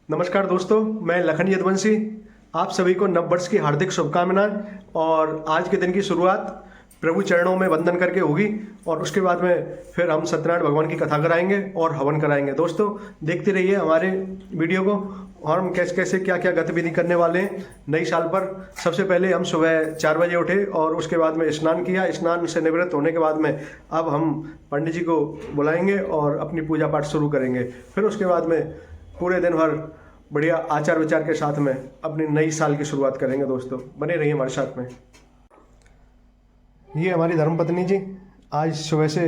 नमस्कार दोस्तों, मैं लखन यदुवंशी। आप सभी को नववर्ष की हार्दिक शुभकामनाएं। और आज के दिन की शुरुआत प्रभु चरणों में वंदन करके होगी और उसके बाद में फिर हम सत्यनारायण भगवान की कथा कराएंगे और हवन कराएंगे। दोस्तों देखते रहिए हमारे वीडियो को और हम कैसे कैसे क्या क्या गतिविधि करने वाले हैं नई साल पर। सबसे पहले हम सुबह 4 बजे उठे और उसके बाद में स्नान किया। स्नान से निवृत्त होने के बाद में अब हम पंडित जी को बुलाएंगे और अपनी पूजा पाठ शुरू करेंगे। फिर उसके बाद में पूरे दिन भर बढ़िया आचार विचार के साथ में अपनी नई साल की शुरुआत करेंगे। दोस्तों बने रहिए हमारे साथ में। ये हमारी धर्मपत्नी जी आज सुबह से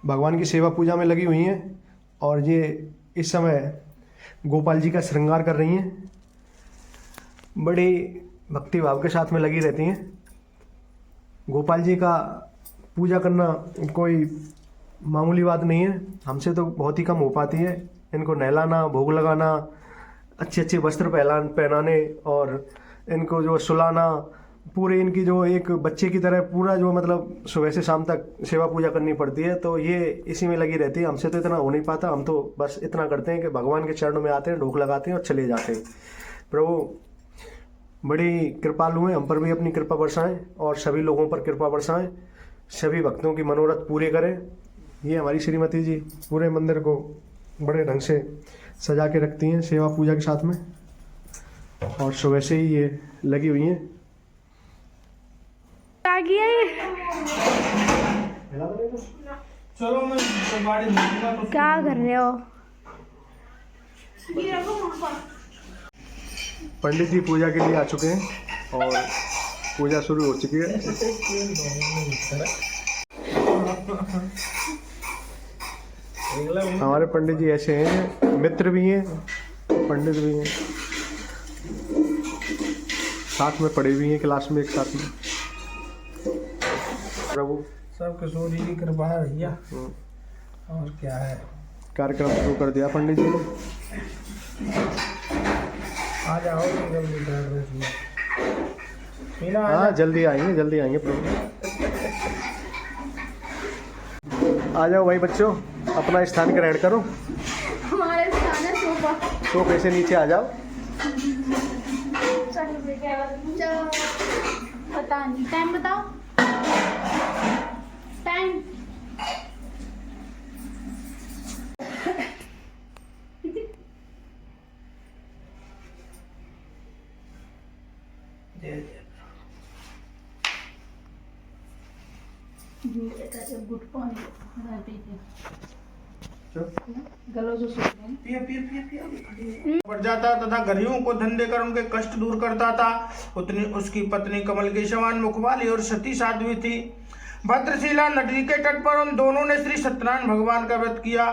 भगवान की सेवा पूजा में लगी हुई हैं और ये इस समय गोपाल जी का श्रृंगार कर रही हैं। बड़ी भक्ति भाव के साथ में लगी रहती हैं। गोपाल जी का पूजा करना कोई मामूली बात नहीं है, हमसे तो बहुत ही कम हो पाती है। इनको नहलाना, भोग लगाना, अच्छे अच्छे वस्त्र पहनाने और इनको जो सुलाना, पूरे इनकी जो एक बच्चे की तरह पूरा जो मतलब सुबह से शाम तक सेवा पूजा करनी पड़ती है। तो ये इसी में लगी रहती है। हमसे तो इतना हो नहीं पाता। हम तो बस इतना करते हैं कि भगवान के चरणों में आते हैं, ढोक लगाते हैं और चले जाते हैं। प्रभु बड़ी कृपालु हैं, हम पर भी अपनी कृपा बरसाएं और सभी लोगों पर कृपा बरसाएं, सभी भक्तों की मनोरथ पूरे करें। ये हमारी श्रीमती जी पूरे मंदिर को बड़े ढंग से सजा के रखती हैं सेवा पूजा के साथ में और सुबह से ही ये लगी हुई हैं। चलो मैं तो क्या कर रहे हो? पंडित जी पूजा के लिए आ चुके हैं और पूजा शुरू हो चुकी है। हमारे पंडित जी ऐसे हैं, मित्र भी हैं, पंडित भी हैं, साथ में पढ़े भी हैं क्लास में एक साथ में। प्रभु सब किशोरी की कृपा है भैया। और क्या है, कार्यक्रम शुरू कर दिया पंडित जी ने। आ जाओ जल्दी। हाँ जल्दी आएंगे प्रभु। आ जाओ भाई बच्चों, अपना स्थान ग्रहण करो। हमारे स्थान है सोफा। सोफे से नीचे आ जाओ। चलो पता नहीं, टाइम बताओ। टाइम गुड पॉइंट बढ़ जाता तथा गरीबों को धन देकर उनके कष्ट दूर करता था। उतनी उसकी पत्नी कमल के समान मुखवाली और सती साध्वी थी। भद्रशिला नदी के तट पर उन दोनों ने श्री सत्यनारायण भगवान का व्रत किया।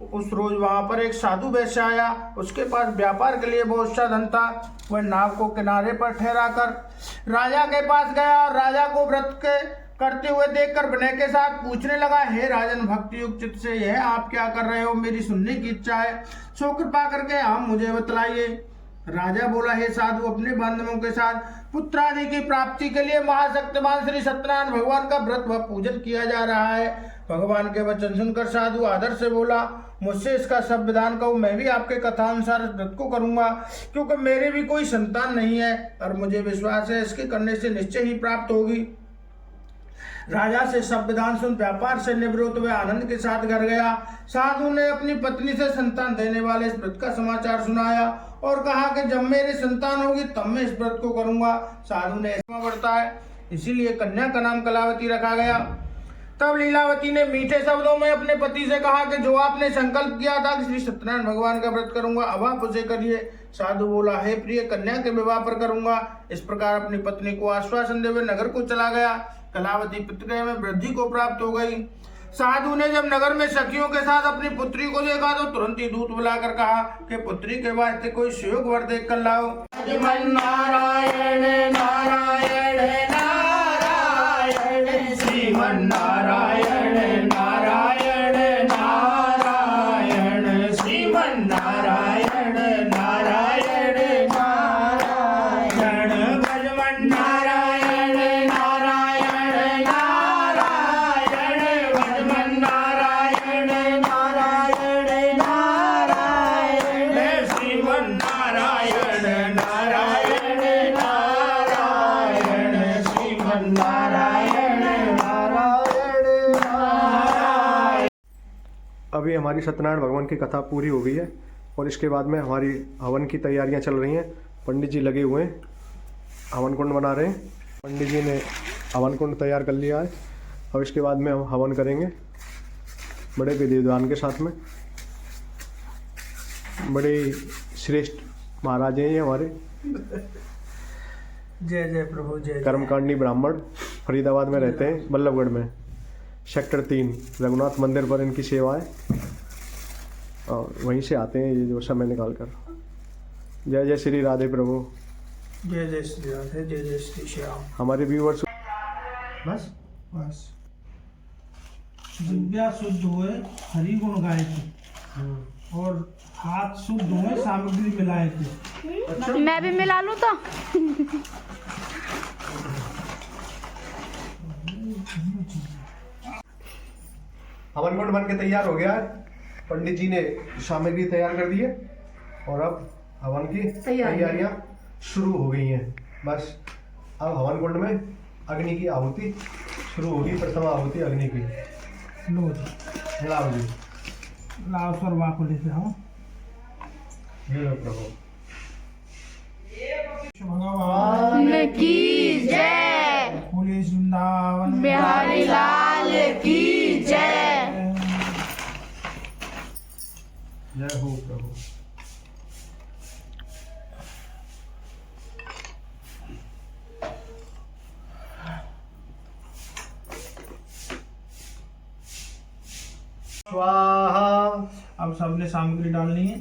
उस रोज वहां पर एक साधु वैश्य आया। उसके पास व्यापार के लिए बहुत सा धन था। वह नाव को किनारे पर ठहरा कर राजा के पास गया और राजा को व्रत के करते हुए देखकर विनय के साथ पूछने लगा, हे राजन, भक्ति युक्त चित्त से यह आप क्या कर रहे हो? मेरी सुनने की इच्छा है, सो कृपा करके आप मुझे बतलाइए। राजा बोला, हे साधु, अपने बांधवों के साथ पुत्रादि की प्राप्ति के लिए महाशक्तिमान श्री सत्यनारायण भगवान का व्रत व पूजन किया जा रहा है। भगवान के वचन सुनकर साधु आदर से बोला, मुझसे इसका सब विधान कहूँ, मैं भी आपके कथानुसार व्रत को करूंगा, क्योंकि मेरे भी कोई संतान नहीं है और मुझे विश्वास है इसके करने से निश्चय ही प्राप्त होगी। राजा से सब विधान सुन व्यापार से निवृत्त हुए आनंद के साथ घर गया। साधु ने अपनी पत्नी से संतान देने वाले इस व्रत का समाचार सुनाया और कहा कि जब मेरी संतान होगी तब मैं इस व्रत को करूंगा। साधु ने ऐसा बढ़ता है, इसीलिए कन्या का नाम कलावती रखा गया। तब लीलावती ने मीठे शब्दों में अपने पति से कहा कि जो आपने संकल्प किया था कि श्री सत्यनारायण भगवान का व्रत करूंगा, अब आप उसे करिए। साधु बोला, हे प्रिय, कन्या के विवाह पर करूंगा। इस प्रकार अपनी पत्नी को आश्वासन देवे नगर को चला गया। कलावती पितृगृह में वृद्धि को प्राप्त हो गई। साधु ने जब नगर में सखियों के साथ अपनी पुत्री को देखा तो तुरंत ही दूत बुलाकर कहा कि पुत्री के वास्ते कोई सुयोग वर देख कर लाओ। नारायण नारायण नारायण श्रीमन नारायण नारायण नारायण श्रीमन नारायण नारायण नारायण भजमन नारायण नारायण नारायण भजमन नारायण नारायण नारायण श्रीमन अभी हमारी सत्यनारायण भगवान की कथा पूरी हो गई है और इसके बाद में हमारी हवन की तैयारियां चल रही हैं। पंडित जी लगे हुए हैं, हवन कुंड बना रहे हैं। पंडित जी ने हवन कुंड तैयार कर लिया है। अब इसके बाद में हम हवन करेंगे बड़े विधि विधान के साथ में। बड़े श्रेष्ठ महाराज हैं ये हमारे, जय जय प्रभु जय। कर्मकांडी ब्राह्मण, फरीदाबाद में रहते हैं, बल्लभगढ़ में, सेक्टर 3 रघुनाथ मंदिर पर इनकी सेवा है और वहीं से आते हैं ये जो समय निकाल कर। जय जय श्री राधे प्रभु, जय जय श्री राधे, जय जय श्री श्याम। हमारे व्यूवर्स बस बस दिव्या शुद्ध हुए, हरि गुण गाए थे और हाथ शुद्ध हुए, सामग्री मिलाए थे। मैं भी मिला लूँ तो। हवन कुंड बन के तैयार हो गया है। पंडित जी ने सामग्री तैयार कर दी है और अब हवन की तैयारियां शुरू हो गई हैं। बस अब हवन कुंड में अग्नि की आहुति शुरू होगी। प्रथम आहुति अग्नि की। लो जी, लाओ जी, लाओ सरवा को लेते हो। ये लो प्रभु। भगवान की जय, बोले वृंदावन बिहारी लाल की जय। जय हो प्रभु। स्वाहा। अब सबने सामग्री डालनी है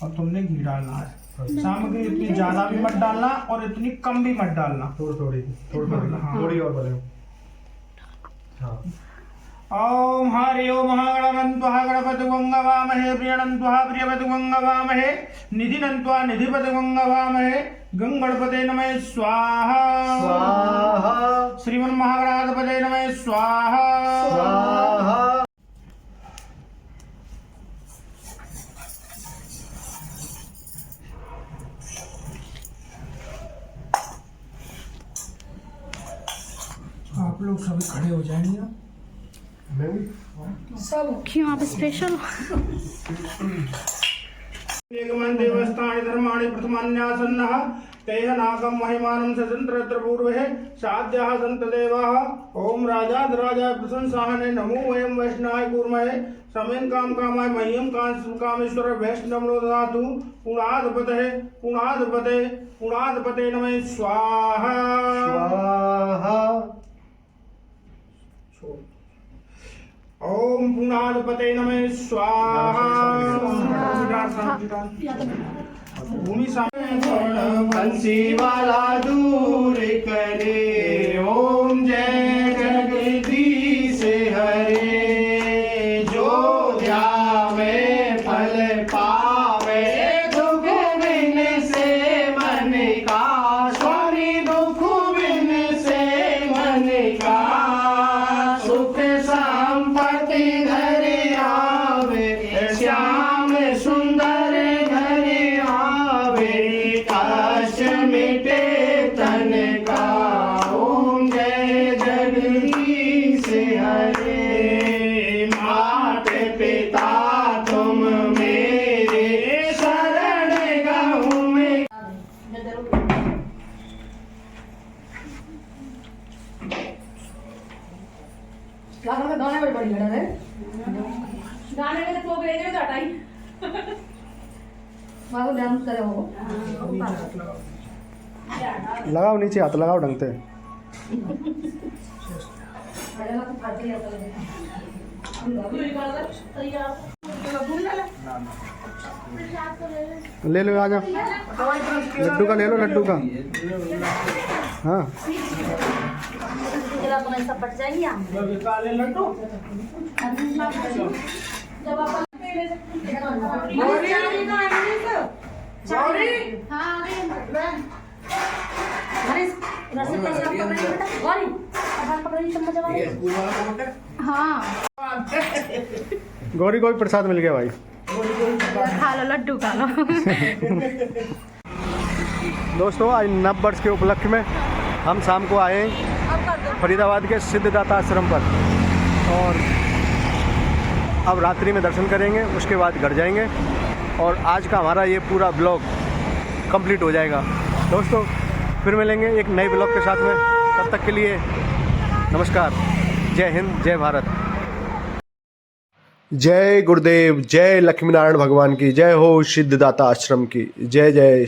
और तुमने घी डालना है। सामग्री इतनी ज्यादा भी मत डालना और इतनी कम भी मत डालना। थोड़ी हाँ। थोड़ी और बढ़े। हाँ। ओम हरि ओम महागणपतिं गणपतिं गंगवामहे, प्रियणन्त्वा प्रियपतिं गंगवामहे, निधिनन्त्वा निधिपतिं गंगवामहे। गंगणपते नमः स्वाहा स्वाहा। श्रीमन् महागणाधिपते नमः स्वाहा स्वाहा। आप लोग सभी खड़े हो जाएंगे। मैं भी सब क्यों आप स्पेशल? एकमन देवस्थानि धर्माणि प्रथमान्यासन्नः तेह नागम महिमानं सतन्त्रत्र पूर्वे साध्यः सन्त देवाः। ओम राजाधिराजाय प्रशंसाहने नमो वयं वैष्णवाय कूर्महे। समेन काम कामाय मह्यं कामेश्वर वैष्णवो ददातु। पुणाधिपते पुणाधिपते पुणाधिपते नमः स्वाहा स्वाहा। ओम पुणाधिपते नमः स्वाहा। भूमि बंसी वाला दूर करे। ओम जय जगदीश हरे। जो ध्यावे फल पावे, दुख बिन से मन का। स्वामी दुख बिन से मन का। सुख संपत्ति घर आवे, श्याम सुंदर घर आवे। कष्ट मिटे तन का। ओम जय जगदीश हरे। मात पिता तुम मेरे, शरण गहूँ में। गाने में बड़ी लड़ा है। गाने में तो प्रोग्राम में तो हटाई। बाबू डांस करे हो। लगाओ, नीचे हाथ लगाओ ढंग से। अरे ना तो फाड़ दिया तो ले लो, आ जाओ। लड्डू का ले लो, लड्डू का। हाँ, तो ऐसा पट जाएंगे हम। काले लड्डू जब अपन हाँ, गौरी को भी प्रसाद मिल गया भाई। खा लो लड्डू खा लो। दोस्तों, आज नव वर्ष के उपलक्ष्य में हम शाम को आए हैं फरीदाबाद के सिद्धदाता आश्रम पर और अब रात्रि में दर्शन करेंगे, उसके बाद घर जाएंगे और आज का हमारा ये पूरा ब्लॉग कंप्लीट हो जाएगा। दोस्तों फिर मिलेंगे एक नए ब्लॉग के साथ में, तब तक के लिए नमस्कार। जय हिंद, जय भारत। जय गुरुदेव, जय लक्ष्मी नारायण भगवान की जय हो, सिद्धदाता आश्रम की जय जय।